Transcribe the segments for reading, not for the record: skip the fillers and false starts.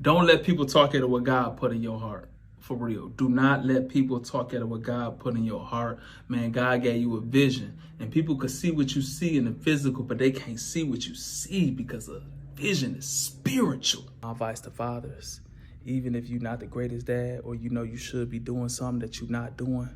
Don't let people talk out of what God put in your heart. For real. Do not let people talk out of what God put in your heart. Man, God gave you a vision. And people could see what you see in the physical, but they can't see what you see because a vision is spiritual. My advice to fathers, even if you're not the greatest dad or you know you should be doing something that you're not doing,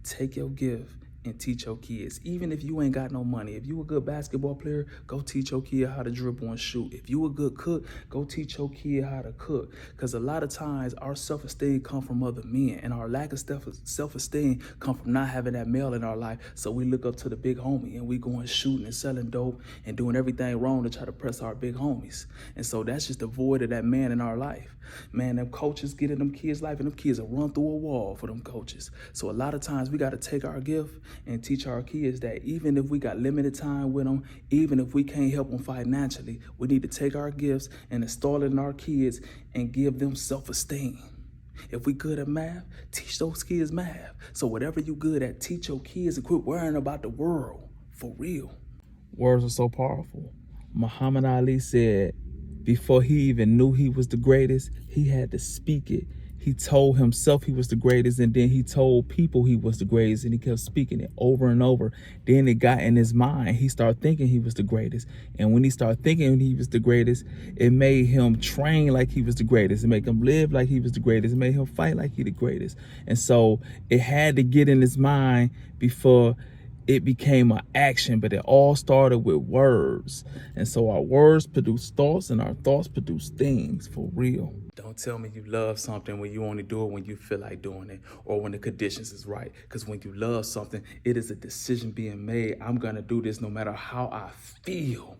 take your gift and teach your kids. Even if you ain't got no money, if you a good basketball player, go teach your kid how to dribble and shoot. If you a good cook, go teach your kid how to cook. Because a lot of times our self-esteem come from other men, and our lack of self-esteem come from not having that male in our life. So we look up to the big homie and we going shooting and selling dope and doing everything wrong to try to press our big homies. And so that's just the void of that man in our life. Man, them coaches get in them kids' life and them kids will run through a wall for them coaches. So a lot of times we got to take our gift and teach our kids that even if we got limited time with them, even if we can't help them financially, we need to take our gifts and install it in our kids and give them self-esteem. If we good at math, teach those kids math. So whatever you good at, teach your kids and quit worrying about the world. For real. Words are so powerful. Muhammad Ali said, before he even knew he was the greatest, he had to speak it. He told himself he was the greatest, and then he told people he was the greatest, and he kept speaking it over and over. Then it got in his mind. He started thinking he was the greatest. And when he started thinking he was the greatest, it made him train like he was the greatest. It made him live like he was the greatest. It made him fight like he the greatest. And so it had to get in his mind before it became an action, but it all started with words. And so our words produce thoughts and our thoughts produce things, for real. Don't tell me you love something when you only do it when you feel like doing it or when the conditions is right. Because when you love something, it is a decision being made. I'm going to do this no matter how I feel.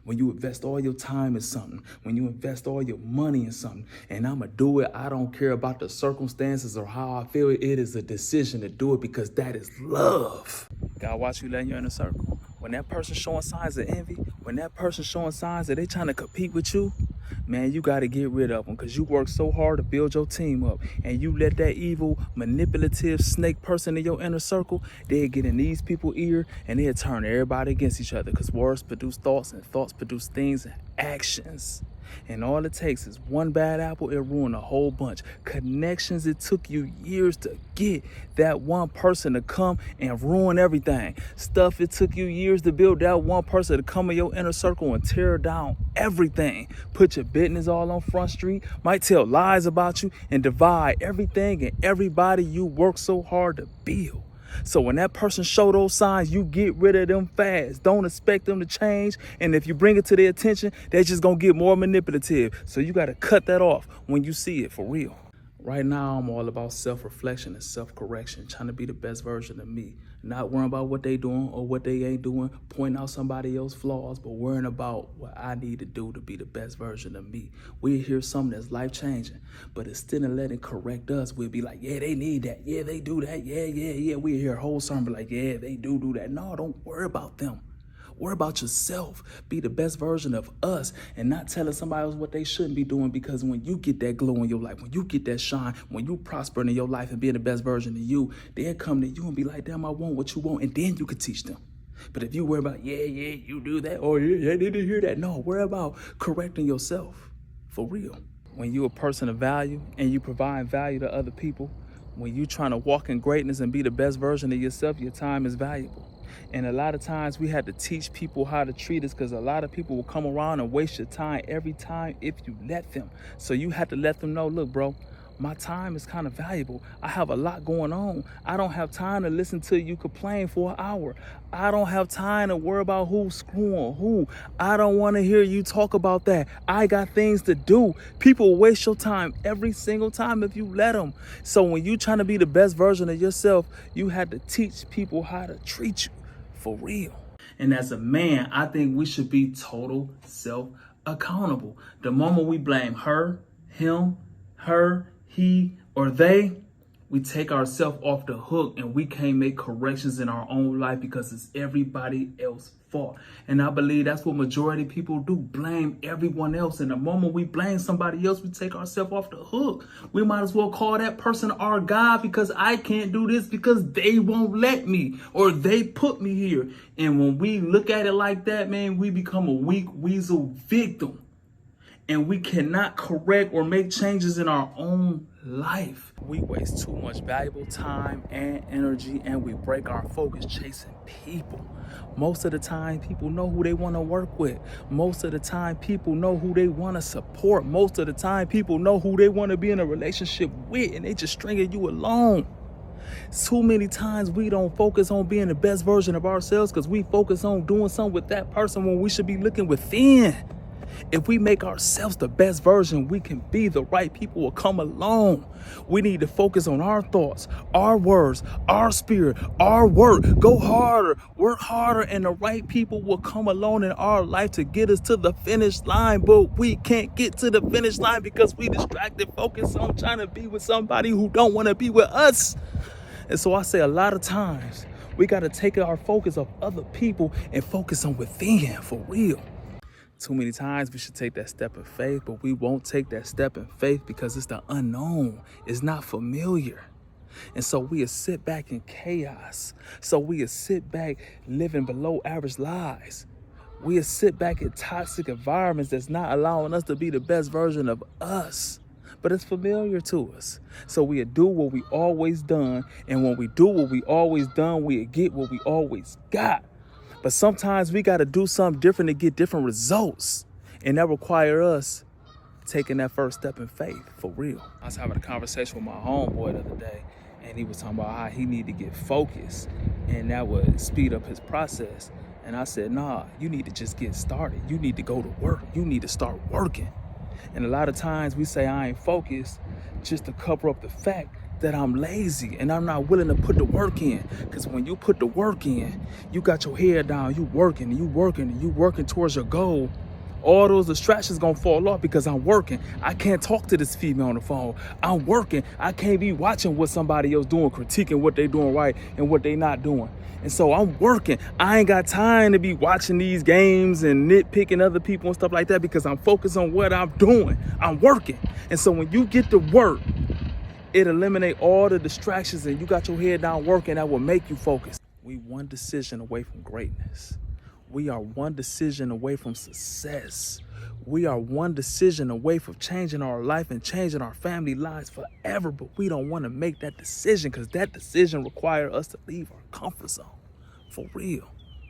When you invest all your time in something, when you invest all your money in something, and I'm going to do it, I don't care about the circumstances or how I feel. It is a decision to do it because that is love. God watch you letting you in a circle. When that person showing signs of envy, when that person showing signs that they trying to compete with you, man, you got to get rid of them because you work so hard to build your team up, and you let that evil, manipulative snake person in your inner circle, they'll get in these people's ear and they'll turn everybody against each other because words produce thoughts and thoughts produce things and actions. And all it takes is one bad apple, it ruined a whole bunch. Connections, it took you years to get that one person to come and ruin everything. Stuff, it took you years to build that one person to come in your inner circle and tear down everything. Put your business all on Front Street, might tell lies about you and divide everything and everybody you work so hard to build. So when that person show those signs, you get rid of them fast. Don't expect them to change. And if you bring it to their attention, they're just going to get more manipulative. So you got to cut that off when you see it, for real. Right now, I'm all about self-reflection and self-correction, trying to be the best version of me. Not worrying about what they doing or what they ain't doing, pointing out somebody else's flaws, but worrying about what I need to do to be the best version of me. We hear something that's life-changing, but instead of letting correct us, we'll be like, yeah, they need that. Yeah, they do that. Yeah. We hear a whole sermon be like, yeah, they do that. No, don't worry about them. Worry about yourself. Be the best version of us and not telling somebody else what they shouldn't be doing, because when you get that glow in your life, when you get that shine, when you prosper in your life and being the best version of you, they'll come to you and be like, damn, I want what you want. And then you can teach them. But if you worry about, yeah, you do that, or yeah, they didn't hear that. No, worry about correcting yourself, for real. When you're a person of value and you provide value to other people, when you're trying to walk in greatness and be the best version of yourself, your time is valuable. And a lot of times we had to teach people how to treat us, because a lot of people will come around and waste your time every time if you let them. So you have to let them know, look, bro, my time is kind of valuable. I have a lot going on. I don't have time to listen to you complain for an hour. I don't have time to worry about who's screwing who. I don't want to hear you talk about that. I got things to do. People waste your time every single time if you let them. So when you're trying to be the best version of yourself, you had to teach people how to treat you. For real. And as a man, I think we should be total self-accountable. The moment we blame her, him, her, he, or they, we take ourselves off the hook and we can't make corrections in our own life because it's everybody else's fault. And I believe that's what majority of people do, blame everyone else. And the moment we blame somebody else, we take ourselves off the hook. We might as well call that person our God, because I can't do this because they won't let me, or they put me here. And when we look at it like that, man, we become a weak weasel victim. and we cannot correct or make changes in our own life. We waste too much valuable time and energy, and we break our focus chasing people. Most of the time, people know who they want to work with. Most of the time, people know who they want to support. Most of the time, people know who they want to be in a relationship with, and they just stringing you along. Too many times we don't focus on being the best version of ourselves because we focus on doing something with that person when we should be looking within. If we make ourselves the best version we can be, the right people will come along. We need to focus on our thoughts, our words, our spirit, our work. Go harder, work harder, and the right people will come along in our life to get us to the finish line. But we can't get to the finish line because we distracted, focused on trying to be with somebody who don't want to be with us. And so I say a lot of times, we got to take our focus off other people and focus on within, for real. Too many times we should take that step of faith, but we won't take that step in faith because it's the unknown. It's not familiar. And so we sit back in chaos. So we sit back living below average lives. We sit back in toxic environments that's not allowing us to be the best version of us. But it's familiar to us. So we do what we always done. And when we do what we always done, we get what we always got. But sometimes we got to do something different to get different results. And that require us taking that first step in faith, for real. I was having a conversation with my homeboy the other day, and he was talking about how he needed to get focused, and that would speed up his process. And I said, nah, you need to just get started. You need to go to work. You need to start working. And a lot of times we say I ain't focused just to cover up the fact that I'm lazy and I'm not willing to put the work in. Because when you put the work in, you got your head down, you working towards your goal. All those distractions gonna fall off because I'm working. I can't talk to this female on the phone. I'm working. I can't be watching what somebody else doing, critiquing what they doing right and what they not doing. And so I'm working. I ain't got time to be watching these games and nitpicking other people and stuff like that because I'm focused on what I'm doing. I'm working. And so when you get to work, it eliminates all the distractions and you got your head down working. That will make you focus. We one decision away from greatness. We are one decision away from success. We are one decision away from changing our life and changing our family lives forever. But we don't want to make that decision because that decision requires us to leave our comfort zone. For real.